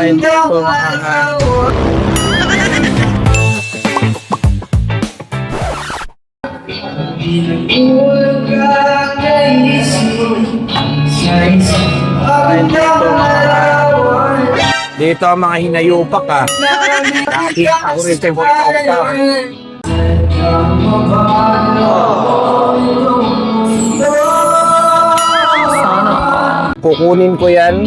hindi ko dito ang mga hinayupak ha. Nakikita ko rin sa voice of town. Kukunin ko yan.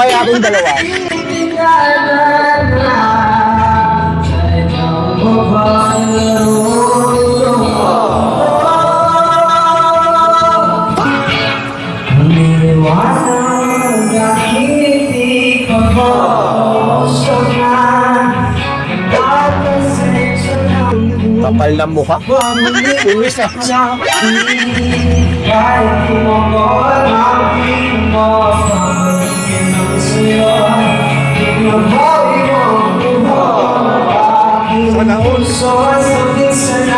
Kaya akong dalawa. Kapal ng mukha. Pumis na.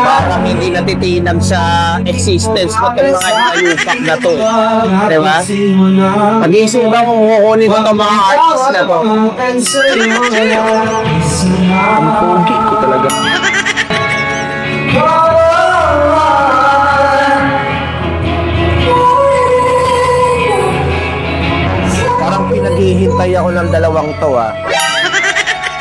Parang hindi natitinag sa existence ko itong mga hinayupak na to. Diba? Pag-iisip ba kung kukunin ko itong mga artist na to? Ang pogi ko talaga. Parang pinaghihintay ako ng dalawang to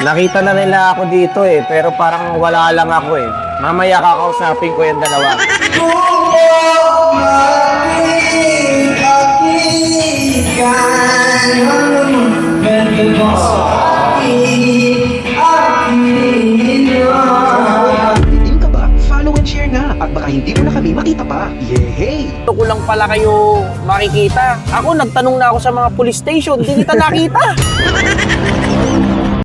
Nakita na nila ako dito pero parang wala lang ako Mamaya kakausapin ko yung dalawa. Bitin ka ba? Follow and share na at baka hindi mo na kami makita pa. Yehey! Ito ko lang pala kayo makikita. Ako nagtanong na ako sa mga police station, hindi kita nakita.